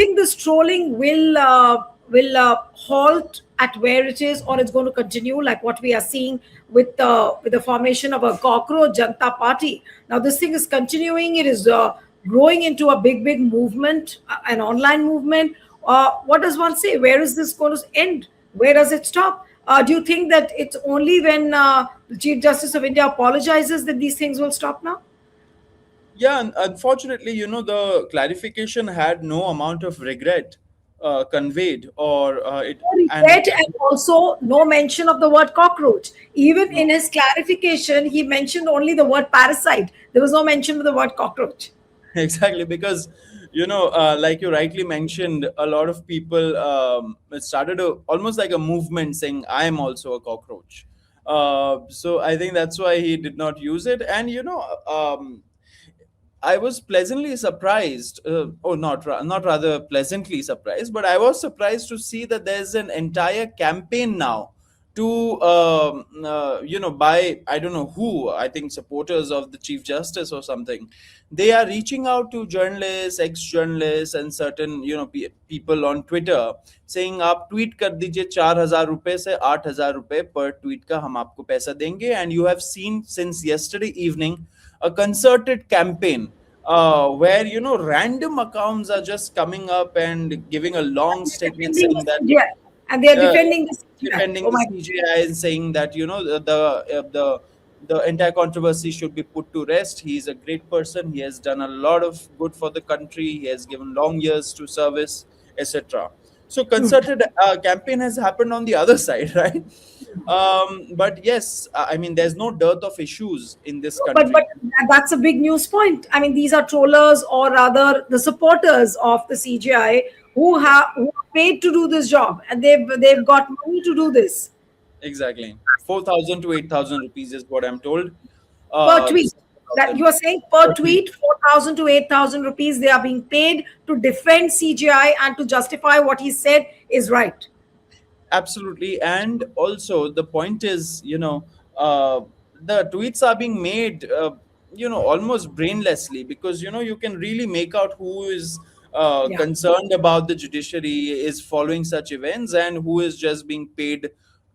think this trolling will halt at where it is, or it's going to continue like what we are seeing with the formation of a Cockroach Janta party? Now this thing is continuing. It is growing into a big movement, an online movement. What does one say? Where is this going to end? Where does it stop? Do you think that it's only when the Chief Justice of India apologizes that these things will stop now? Yeah, and unfortunately, the clarification had no amount of regret conveyed, or it, No and regret, and also no mention of the word cockroach. Even in his clarification, he mentioned only the word parasite. There was no mention of the word cockroach. exactly, because like you rightly mentioned, a lot of people it started almost like a movement saying I am also a cockroach. So I think that's why he did not use it. And I was pleasantly surprised, or not rather pleasantly surprised, but I was surprised to see that there's an entire campaign now to, by, I don't know who, I think supporters of the Chief Justice or something. They are reaching out to journalists, ex-journalists, and certain, people on Twitter saying, आप tweet कर दीजिए 4,000 रुपए से 8,000 रुपए per tweet का हम आपको पैसा देंगे. And you have seen since yesterday evening a concerted campaign where random accounts are just coming up and giving a long statement Defending saying the that CGI. And they are uh, defending the CGI. defending Oh the my. CJI and saying that the entire controversy should be put to rest. He is a great person. He has done a lot of good for the country. He has given long years to service, etc. So concerted campaign has happened on the other side, right? But yes, I mean, there's no dearth of issues in this But country. that's a big news point. I mean, these are trollers, or rather the supporters of the CGI, who are paid to do this job, and they've got money to do this Exactly. 4,000 to 8,000 rupees is what I'm told. per tweet. This is That 4,000 you are saying per per tweet. tweet, 4,000 to 8,000 rupees, they are being paid to defend CGI and to justify what he said is right. Absolutely. And also, the point is, the tweets are being made, almost brainlessly, because, you can really make out who is Yeah. concerned about the judiciary, is following such events, and who is just being paid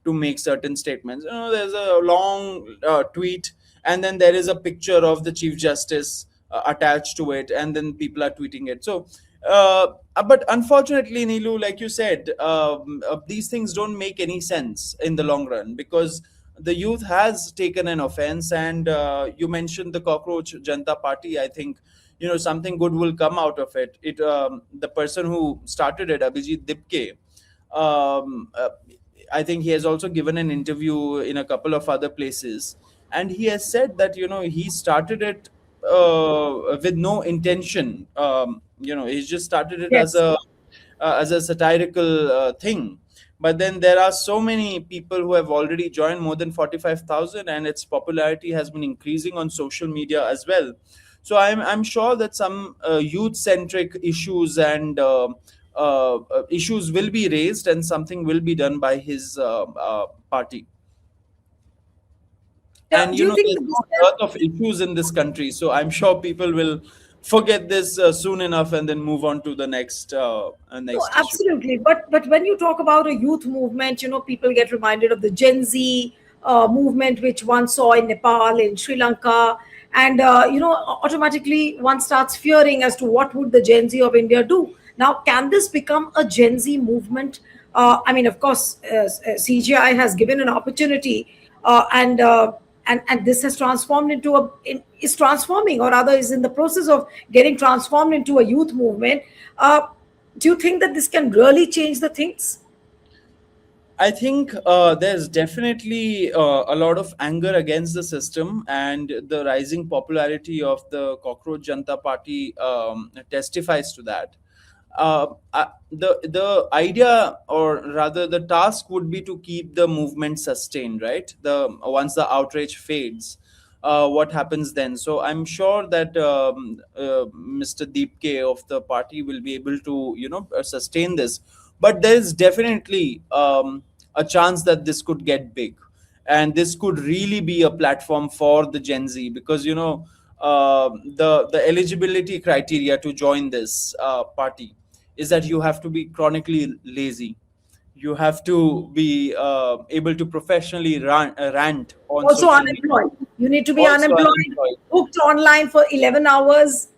to make certain statements. There's a long tweet, and then there is a picture of the Chief Justice attached to it, and then people are tweeting it. So, but unfortunately, Nilu, like you said, these things don't make any sense in the long run, because the youth has taken an offense. And you mentioned the Cockroach Janta Party. I think something good will come out of it. The person who started it, Abhijeet Dipke, um, uh, I think he has also given an interview in a couple of other places, and he has said that he started it with no intention. He just started it Yes. as a satirical thing. But then there are so many people who have already joined, more than 45,000, and its popularity has been increasing on social media as well. So I'm sure that some youth centric issues and issues will be raised, and something will be done by his party. And Do you think there's that this no dearth of issues in this country, so I'm sure people will forget this soon enough, and then move on to the No, next issue. absolutely. But when you talk about a youth movement, people get reminded of the Gen Z movement, which one saw in Nepal, in Sri Lanka, and automatically one starts fearing as to what would the Gen Z of India do. Now, can this become a Gen Z movement? I mean, of course, CGI has given an opportunity, and this has transformed into is transforming, or rather is in the process of getting transformed into a youth movement. Do you think that this can really change the things? I think there's definitely a lot of anger against the system, and the rising popularity of the Cockroach Janta Party testifies to that. The idea, or rather the task, would be to keep the movement sustained, right? The Once the outrage fades, what happens then? So I'm sure that Mr. Deepke of the party will be able to sustain this. But there is definitely a chance that this could get big, and this could really be a platform for the Gen Z, because the eligibility criteria to join this party is that you have to be chronically lazy. You have to be able to professionally rant on Also social media. unemployed. You need to be Also unemployed, unemployed. hooked online for 11 hours.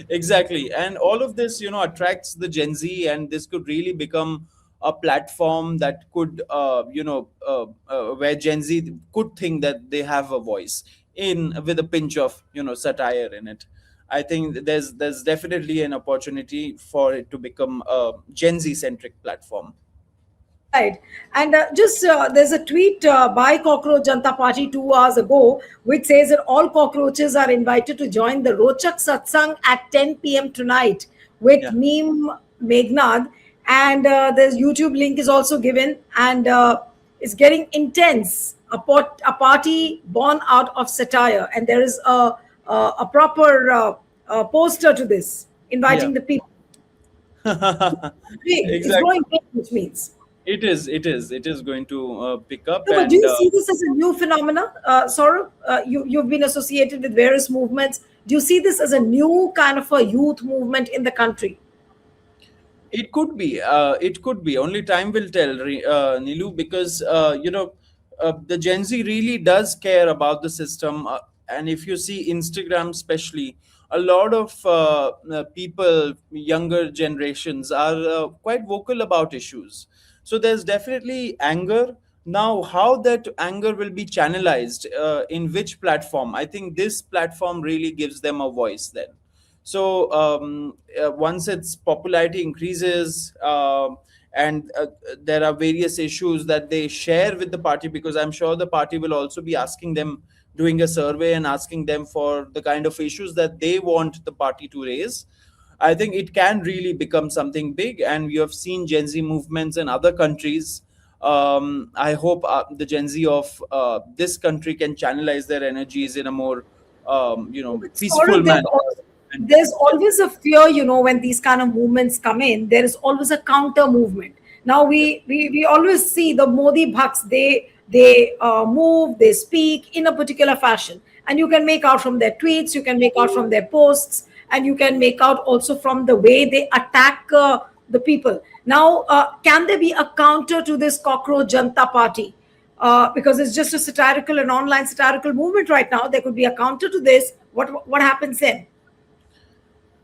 Exactly. And all of this, attracts the Gen Z, and this could really become a platform that could, where Gen Z could think that they have a voice in with a pinch of, satire in it. I think there's definitely an opportunity for it to become a Gen Z centric platform. Right. And just there's a tweet by Cockroach Janta Party 2 hours ago, which says that all cockroaches are invited to join the Rochak Satsang at 10 p.m. tonight with Yeah. Meme Meghnad. And there's YouTube link is also given, and it's getting intense. A party born out of satire, and there is a proper poster to this, Yeah. inviting the people. Big. It's Exactly. growing big, which means. It is going to pick up. No, but do And you see this as a new phenomena, Saurabh? You've been associated with various movements. Do you see this as a new kind of a youth movement in the country? it could be. It could be. Only time will tell, Nilu, because the Gen Z really does care about the system. And if you see Instagram, especially, a lot of people, younger generations, are quite vocal about issues. So there's definitely anger. Now, how that anger will be channelized, in which platform? I think this platform really gives them a voice then. So once its popularity increases, and there are various issues that they share with the party, because I'm sure the party will also be asking them, doing a survey and asking them for the kind of issues that they want the party to raise. I think it can really become something big, and we have seen Gen Z movements in other countries. I hope the Gen Z of this country can channelize their energies in a more But peaceful Saurabh, manner. And there's yeah. always a fear, when these kind of movements come in, there is always a counter movement. Now we always see the Modi Bhaks, they move, they speak in a particular fashion, and you can make out from their tweets, you can make out from their posts, and you can make out also from the way they attack the people. Now, can there be a counter to this Cockroach Janta Party? Because it's just a satirical and online satirical movement right now. There could be a counter to this. What happens then?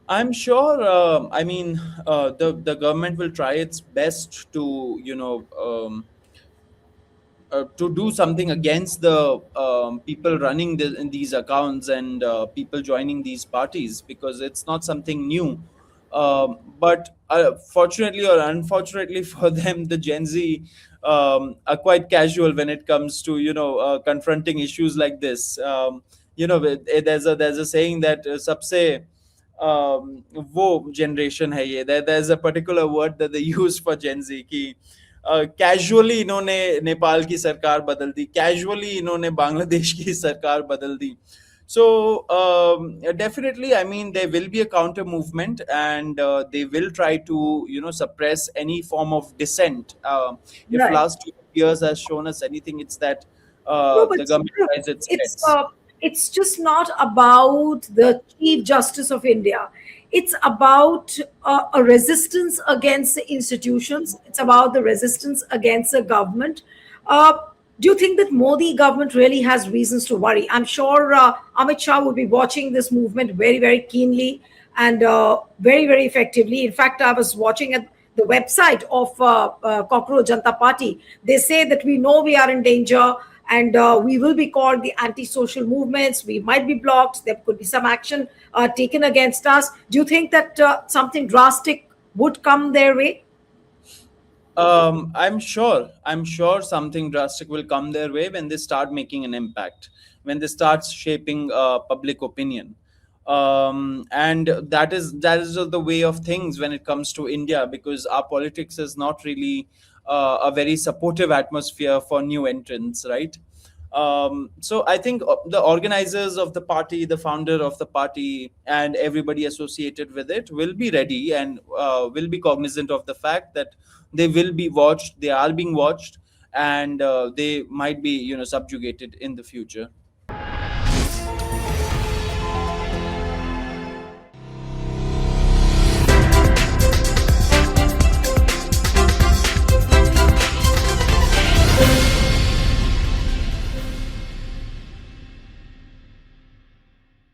I'm sure. I mean, the government will try its best to to do something against the people running in these accounts, and people joining these parties, because it's not something new. But fortunately or unfortunately for them, the Gen Z are quite casual when it comes to confronting issues like this. There's a saying that सबसे वो generation है ये. There's a particular word that they use for Gen Z कि casually इन्होंने नेपाल की सरकार बदल दी, casually इन्होंने बांग्लादेश की सरकार बदल दी. So definitely, I mean, there will be a counter movement, and they will try to suppress any form of dissent. If Right. last 2 years has shown us anything, it's that No, but the government tries its it's best. it's just not about the Chief Justice of India. It's about a resistance against the institutions. It's about the resistance against the government. Uh, do you think that Modi government really has reasons to worry? I'm sure Amit Shah will be watching this movement very, very keenly and very, very effectively. In fact, I was watching at the website of Cockroach Janta Party. They say that we know we are in danger, and we will be called the anti-social movements. We might be blocked. There could be some action taken against us. Do you think that something drastic would come their way? I'm sure something drastic will come their way when they start making an impact, when they start shaping public opinion. And that is the way of things when it comes to India, because our politics is not really a very supportive atmosphere for new entrants, right? So I think the organizers of the party, the founder of the party, and everybody associated with it will be ready, and will be cognizant of the fact that they will be watched, they are being watched, and they might be subjugated in the future.